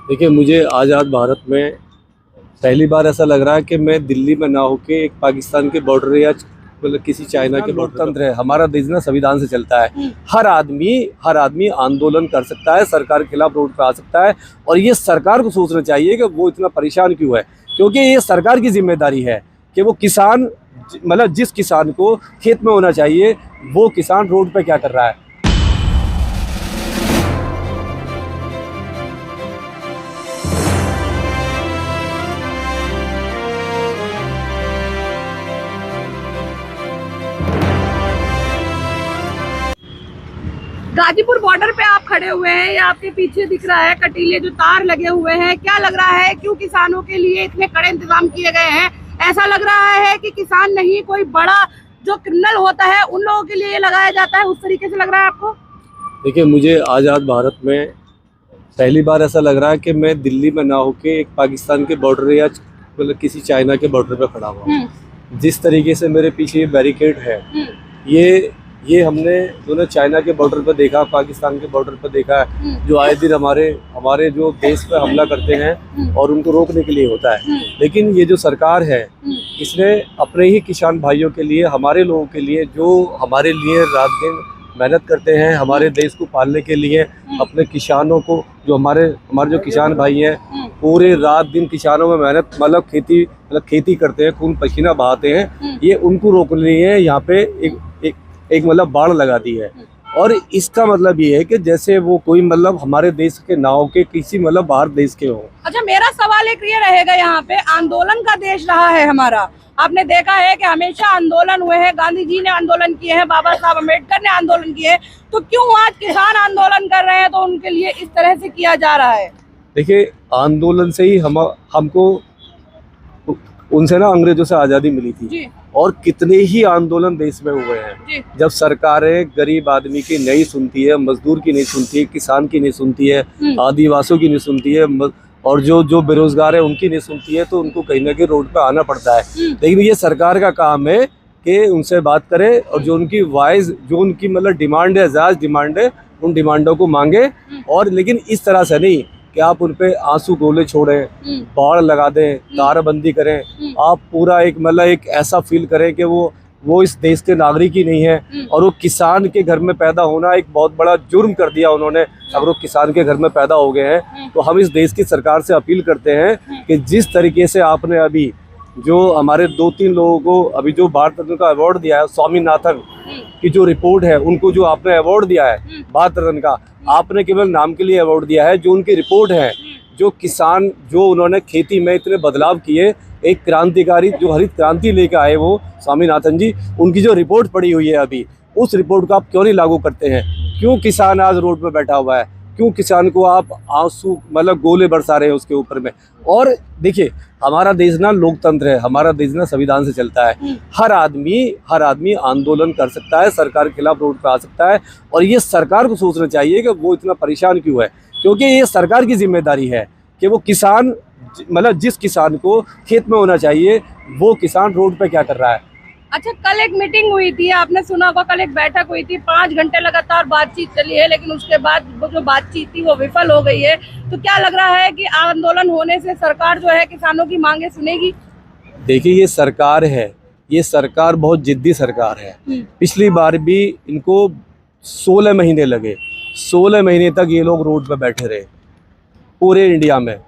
देखिए, मुझे आज़ाद भारत में पहली बार ऐसा लग रहा है कि मैं दिल्ली में ना होके एक पाकिस्तान के बॉर्डर या मतलब किसी चाइना के लोकतंत्र है। हमारा देश ना संविधान से चलता है। हर आदमी आंदोलन कर सकता है, सरकार के खिलाफ रोड पे आ सकता है। और ये सरकार को सोचना चाहिए कि वो इतना परेशान क्यों है, क्योंकि ये सरकार की जिम्मेदारी है कि वो किसान मतलब जिस किसान को खेत में होना चाहिए वो किसान रोड पे क्या कर रहा है। गाजीपुर बॉर्डर पे आप खड़े हुए हैं, या आपके पीछे दिख रहा है कटीले जो तार लगे हुए हैं। क्या लग रहा है, क्यों किसानों के लिए इतने कड़े इंतजाम किए गए हैं? ऐसा लग रहा है कि किसान नहीं, कोई बड़ा जो क्रिमिनल होता है उन लोगों के लिए ये लगाया जाता है, उस तरीके से लग रहा है आपको? देखिए, मुझे आज़ाद भारत में पहली बार ऐसा लग रहा है कि मैं दिल्ली में ना होके एक पाकिस्तान के बॉर्डर या मतलब किसी चाइना के बॉर्डर पे खड़ा हुआ। जिस तरीके से मेरे पीछे ये बैरिकेड है, ये हमने दोनों चाइना के बॉर्डर पर देखा, पाकिस्तान के बॉर्डर पर देखा है, जो आए दिन हमारे जो देश पे हमला करते हैं और उनको रोकने के लिए होता है। लेकिन ये जो सरकार है, इसने अपने ही किसान भाइयों के लिए, हमारे लोगों के लिए, जो हमारे लिए रात दिन मेहनत करते हैं, हमारे देश को पालने के लिए, अपने किसानों को, जो हमारे जो किसान भाई हैं, पूरे रात दिन किसानों में मेहनत मतलब खेती करते हैं, खून पसीना बहाते हैं, ये उनको रोकने के लिए यहाँ पे एक मतलब बाड़ लगा दी है। और इसका मतलब ये है कि जैसे वो कोई मतलब हमारे देश के ना हो के किसी मतलब बाहर देश के हो। अच्छा, मेरा सवाल एक ये रहेगा, यहाँ पे आंदोलन का देश रहा है हमारा। आपने देखा है कि हमेशा आंदोलन हुए हैं, गांधी जी ने आंदोलन किए हैं, बाबा साहब अम्बेडकर ने आंदोलन किए हैं, तो क्यों आज किसान आंदोलन कर रहे हैं तो उनके लिए इस तरह से किया जा रहा है? देखिए, आंदोलन से ही हमको उनसे ना अंग्रेजों से आज़ादी मिली थी जी। और कितने ही आंदोलन देश में हुए हैं। जब सरकारें गरीब आदमी की नहीं सुनती है, मजदूर की नहीं सुनती है, किसान की नहीं सुनती है, आदिवासियों की नहीं सुनती है, और जो बेरोजगार है उनकी नहीं सुनती है, तो उनको कहीं ना कहीं रोड पे आना पड़ता है। लेकिन ये सरकार का काम है कि उनसे बात करे और जो उनकी जो उनकी मतलब डिमांड है, जायज़ डिमांड है, उन डिमांडों को मांगे। और लेकिन इस तरह से नहीं कि आप उन पे आंसू गोले छोड़ें, बाड़ लगा दें, तारबंदी करें। आप पूरा एक ऐसा फील करें कि वो इस देश के नागरिक ही नहीं है। और वो किसान के घर में पैदा होना एक बहुत बड़ा जुर्म कर दिया उन्होंने। अगर वो किसान के घर में पैदा हो गए हैं, तो हम इस देश की सरकार से अपील करते हैं कि जिस तरीके से आपने अभी जो हमारे 2-3 लोगों को अभी जो भारत रत्न का अवार्ड दिया है, स्वामीनाथन की जो रिपोर्ट है, उनको जो आपने अवार्ड दिया है भारत रत्न का, आपने केवल नाम के लिए अवार्ड दिया है। जो उनकी रिपोर्ट है, जो किसान, जो उन्होंने खेती में इतने बदलाव किए, एक क्रांतिकारी जो हरित क्रांति लेकर आए वो स्वामीनाथन जी, उनकी जो रिपोर्ट पड़ी हुई है अभी, उस रिपोर्ट को आप क्यों नहीं लागू करते हैं? क्यों किसान आज रोड पे बैठा हुआ है? क्यों किसान को आप आंसू मतलब गोले बरसा रहे हैं उसके ऊपर में? और देखिए, हमारा देश ना लोकतंत्र है, हमारा देश ना संविधान से चलता है। हर आदमी आंदोलन कर सकता है, सरकार के खिलाफ रोड पे आ सकता है। और ये सरकार को सोचना चाहिए कि वो इतना परेशान क्यों है, क्योंकि ये सरकार की जिम्मेदारी है कि वो किसान मतलब जिस किसान को खेत में होना चाहिए वो किसान रोड पे क्या कर रहा है। अच्छा, कल एक मीटिंग हुई थी, आपने सुना होगा, कल एक बैठक हुई थी, 5 घंटे लगातार बातचीत चली है, लेकिन उसके बाद वो जो बातचीत थी वो विफल हो गई है। तो क्या लग रहा है कि आंदोलन होने से सरकार जो है किसानों की मांगे सुनेगी? देखिए, ये सरकार है, ये सरकार बहुत जिद्दी सरकार है। पिछली बार भी इनको 16 महीने लगे, 16 महीने तक ये लोग रोड पे बैठे रहे पूरे इंडिया में।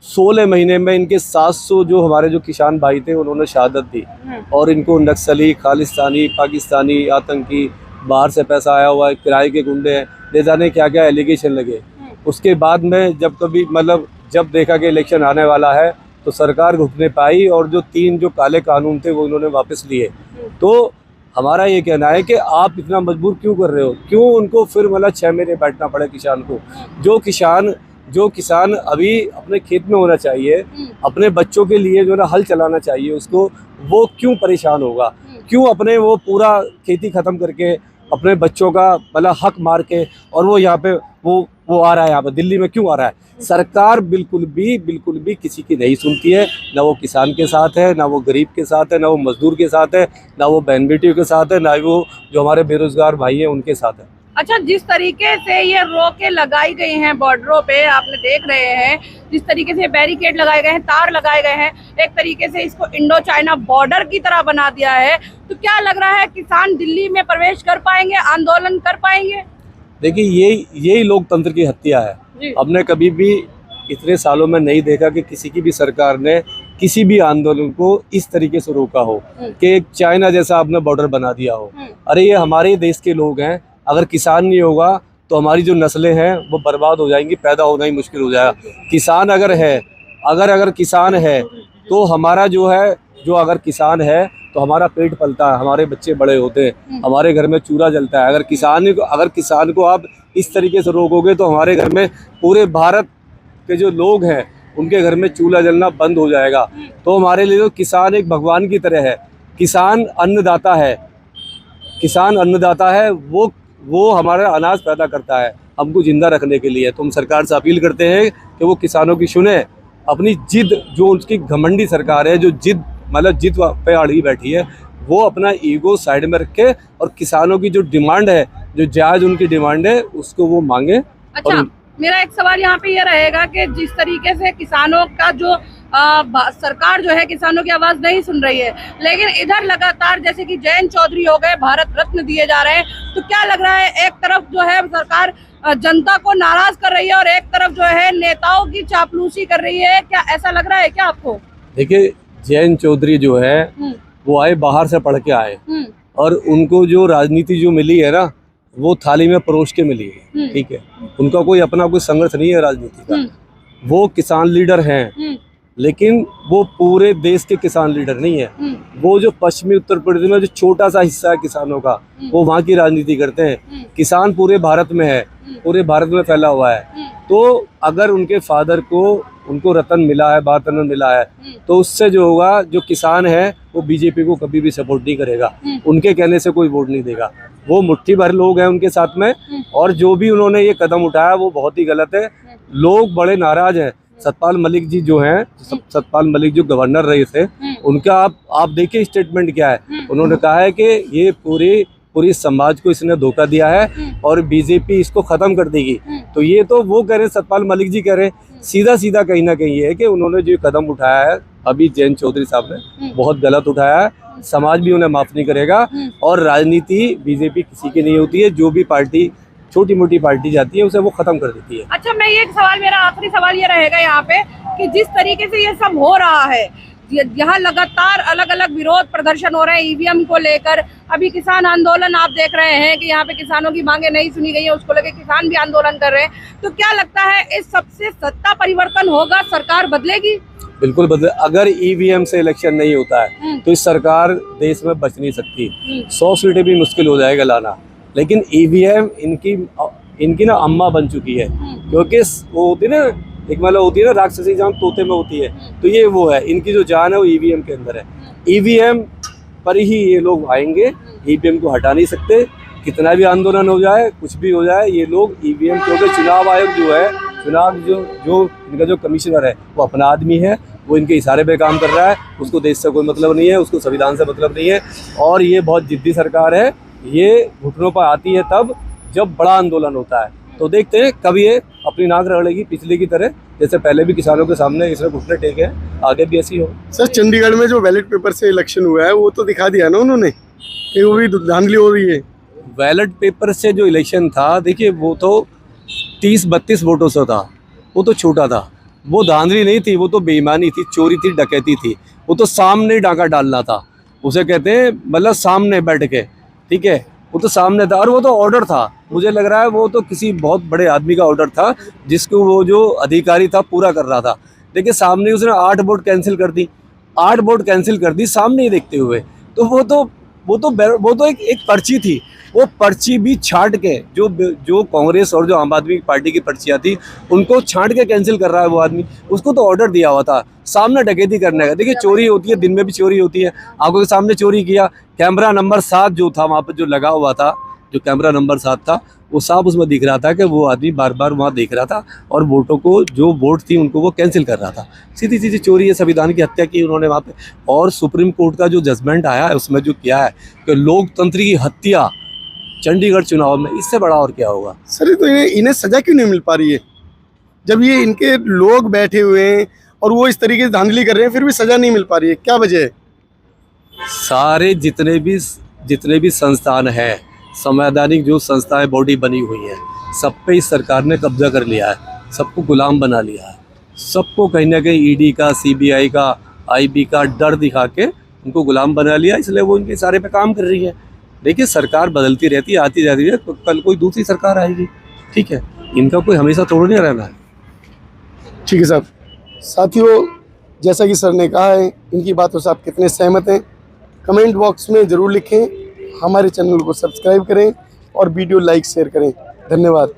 16 महीने में इनके 700 जो हमारे जो किसान भाई थे उन्होंने शहादत दी। और इनको नक्सली, खालिस्तानी, पाकिस्तानी, आतंकी, बाहर से पैसा आया हुआ है, किराए के गुंडे हैं, ले जाने क्या क्या एलिगेशन लगे। उसके बाद में जब देखा कि इलेक्शन आने वाला है, तो सरकार घुटने पाई और जो 3 जो काले कानून थे वो उन्होंने वापस लिए। तो हमारा ये कहना है कि आप इतना मजबूर क्यों कर रहे हो? क्यों उनको फिर 6 महीने बैठना पड़े किसान को? जो किसान अभी अपने खेत में होना चाहिए, अपने बच्चों के लिए जो ना हल चलाना चाहिए उसको, वो क्यों परेशान होगा? क्यों अपने वो पूरा खेती खत्म करके अपने बच्चों का हक मार के और वो यहाँ पे वो आ रहा है, यहाँ पे दिल्ली में क्यों आ रहा है? सरकार बिल्कुल भी किसी की नहीं सुनती है। ना वो किसान के साथ है, ना वो गरीब के साथ है, ना वो मजदूर के साथ है, ना वो बहन बेटियों के साथ है, ना वो जो हमारे बेरोजगार भाई हैं उनके साथ है। अच्छा, जिस तरीके से ये रोकें लगाई गई हैं बॉर्डरों पे, आपने देख रहे हैं जिस तरीके से बैरिकेड लगाए गए हैं, तार लगाए गए हैं, एक तरीके से इसको इंडो चाइना बॉर्डर की तरह बना दिया है, तो क्या लग रहा है किसान दिल्ली में प्रवेश कर पाएंगे, आंदोलन कर पाएंगे? देखिए यही लोकतंत्र की हत्या है। हमने कभी भी इतने सालों में नहीं देखा कि किसी की भी सरकार ने किसी भी आंदोलन को इस तरीके से रोका हो कि एक चाइना जैसा आपने बॉर्डर बना दिया हो। अरे ये हमारे ही देश के लोग हैं, अगर किसान नहीं होगा तो हमारी जो नस्लें हैं वो बर्बाद हो जाएंगी, पैदा होना ही मुश्किल हो जाएगा। किसान अगर है, अगर किसान है तो हमारा जो है, जो अगर किसान है तो हमारा पेट पलता है, हमारे बच्चे बड़े होते हैं, हमारे घर में चूल्हा जलता है। अगर किसान को आप इस तरीके से रोकोगे तो हमारे घर में, पूरे भारत के जो लोग हैं उनके घर में चूल्हा जलना बंद हो जाएगा। तो हमारे लिए तो किसान एक भगवान की तरह है। किसान अन्नदाता है, किसान अन्नदाता है, वो हमारा अनाज पैदा करता है हमको जिंदा रखने के लिए। तो हम सरकार से अपील करते हैं कि वो किसानों की सुने। अपनी जिद, जो उसकी घमंडी सरकार है, जो जिद पे अड़ी बैठी है, वो अपना ईगो साइड में रखे और किसानों की जो डिमांड है, जो जायज़ उनकी डिमांड है, उसको वो मांगे। अच्छा, मेरा एक सवाल यहाँ पे ये रहेगा कि जिस तरीके से किसानों का जो सरकार जो है किसानों की आवाज नहीं सुन रही है, लेकिन इधर लगातार जैसे कि जयंत चौधरी हो गए, भारत रत्न दिए जा रहे हैं, तो क्या लग रहा है एक तरफ जो है सरकार जनता को नाराज कर रही है और एक तरफ जो है नेताओं की चापलूसी कर रही है, क्या ऐसा लग रहा है क्या आपको? देखिए, जयंत चौधरी जो है वो आए, बाहर से पढ़ के आए और उनको जो राजनीति जो मिली है ना, वो थाली में परोस के मिली है। ठीक है, उनका कोई अपना कोई संघर्ष नहीं है राजनीति का। वो किसान लीडर हैं, लेकिन वो पूरे देश के किसान लीडर नहीं है। वो जो पश्चिमी उत्तर प्रदेश में जो छोटा सा हिस्सा है किसानों का, वो वहाँ की राजनीति करते हैं। किसान पूरे भारत में है, पूरे भारत में फैला हुआ है। तो अगर उनके फादर को, उनको रतन मिला है, भारत रत्न मिला है, तो उससे जो होगा, जो किसान है वो बीजेपी को कभी भी सपोर्ट नहीं करेगा। उनके कहने से कोई वोट नहीं देगा। वो मुट्ठी भर लोग हैं उनके साथ में, और जो भी उन्होंने ये कदम उठाया वो बहुत ही गलत है। लोग बड़े नाराज हैं। सतपाल मलिक जी जो हैं, सतपाल मलिक जो गवर्नर रहे थे, उनका आप देखिए स्टेटमेंट क्या है। उन्होंने कहा है कि ये पूरी समाज को इसने धोखा दिया है और बीजेपी इसको खत्म कर देगी। तो ये तो वो कह रहे हैं, सतपाल मलिक जी कह रहे हैं। सीधा कहीं ना कहीं ये है कि उन्होंने जो कदम उठाया है अभी जयंत चौधरी साहब ने, बहुत गलत उठाया है। समाज भी उन्हें माफ नहीं करेगा और राजनीति बीजेपी किसी की नहीं होती है। जो भी पार्टी, छोटी मोटी पार्टी जाती है, उसे वो खत्म कर देती है। अच्छा, मैं ये सवाल, मेरा आखिरी सवाल ये रहेगा यहाँ पे कि जिस तरीके से ये सब हो रहा है, यहाँ लगातार अलग अलग विरोध प्रदर्शन हो रहे हैं ईवीएम को लेकर। अभी किसान आंदोलन आप देख रहे हैं कि यहाँ पे किसानों की मांगे नहीं सुनी गई है, उसको लेकर किसान भी आंदोलन कर रहे हैं। तो क्या लगता है इस सबसे सत्ता परिवर्तन होगा, सरकार बदलेगी? बिल्कुल बदले। अगर ईवीएम से इलेक्शन नहीं होता है तो इस सरकार देश में बच नहीं सकती। 100 सीटें भी मुश्किल हो जाएगा लाना। लेकिन ईवीएम इनकी ना अम्मा बन चुकी है, क्योंकि वो होती ना, एक मतलब होती है ना राक्षसी जान तोते में होती है, तो ये वो है, इनकी जो जान है वो ईवीएम के अंदर है। ईवीएम पर ही ये लोग आएंगे, ईवीएम को हटा नहीं सकते। कितना भी आंदोलन हो जाए, कुछ भी हो जाए, ये लोग ईवीएम, क्योंकि चुनाव आयोग जो है, चुनाव जो इनका जो कमिश्नर है वो अपना आदमी है, वो इनके इशारे पे काम कर रहा है। उसको देश से कोई मतलब नहीं है, उसको संविधान से मतलब नहीं है। और ये बहुत जिद्दी सरकार है। ये घुटनों पर आती है तब जब बड़ा आंदोलन होता है। तो देखते हैं कब ये अपनी नाक रगड़ेगी पिछले की तरह, जैसे पहले भी किसानों के सामने इसने घुटने टेके हैं, आगे भी ऐसी हो। सर, चंडीगढ़ में जो बैलेट पेपर से इलेक्शन हुआ है वो तो दिखा दिया ना उन्होंने कि वो भी धांधली हो रही है। बैलेट पेपर से जो इलेक्शन था, देखिए वो तो 30-32 वोटों से था, वो तो छोटा था। वो धांधली नहीं थी, वो तो बेईमानी थी, चोरी थी, डकैती थी। वो तो सामने डाका डालना था, उसे कहते हैं, मतलब सामने बैठ के। ठीक है, वो तो सामने था और वो तो ऑर्डर था। मुझे लग रहा है वो तो किसी बहुत बड़े आदमी का ऑर्डर था, जिसको वो जो अधिकारी था पूरा कर रहा था। देखिए, सामने उसने 8 वोट कैंसिल कर दी, 8 वोट कैंसिल कर दी सामने ही देखते हुए। तो वो तो एक पर्ची थी। वो पर्ची भी छांट के, जो कांग्रेस और जो आम आदमी पार्टी की पर्चियाँ थी, उनको छांट के कैंसिल कर रहा है वो आदमी। उसको तो ऑर्डर दिया हुआ था सामने डकैती करने का। देखिए, चोरी होती है, दिन में भी चोरी होती है। आंखों के सामने चोरी किया। कैमरा नंबर 7 जो था वहाँ पर, जो लगा हुआ था, जो कैमरा नंबर 7 था, वो साफ उसमें दिख रहा था कि वो आदमी बार बार वहाँ देख रहा था और वोटों को, जो वोट थी उनको वो कैंसिल कर रहा था। सीधी सीधी चोरी है, संविधान की हत्या की उन्होंने वहाँ पे। और सुप्रीम कोर्ट का जो जजमेंट आया है उसमें जो किया है कि लोकतंत्र की हत्या चंडीगढ़ चुनाव में, इससे बड़ा और क्या होगा। सर, तो इन्हें सजा क्यों नहीं मिल पा रही है? जब ये इनके लोग बैठे हुए हैं और वो इस तरीके से धांधली कर रहे हैं, फिर भी सजा नहीं मिल पा रही है, क्या वजह है? सारे जितने भी संस्थान हैं, संवैधानिक जो संस्थाएं बॉडी बनी हुई हैं, सब पे इस सरकार ने कब्जा कर लिया है, सबको गुलाम बना लिया है, सबको कहीं ना कहीं ईडी का, सीबीआई का, आईबी का डर दिखा के उनको गुलाम बना लिया, इसलिए वो इनके सारे पे काम कर रही है। देखिए सरकार बदलती रहती है, आती जाती है, तो कल कोई दूसरी सरकार आएगी, ठीक है, इनका कोई हमेशा तोड़ नहीं रहना है। ठीक है साहब। साथियों, जैसा कि सर ने कहा है, इनकी बातों से आप कितने सहमत हैं कमेंट बॉक्स में ज़रूर लिखें। हमारे चैनल को सब्सक्राइब करें और वीडियो लाइक शेयर करें। धन्यवाद।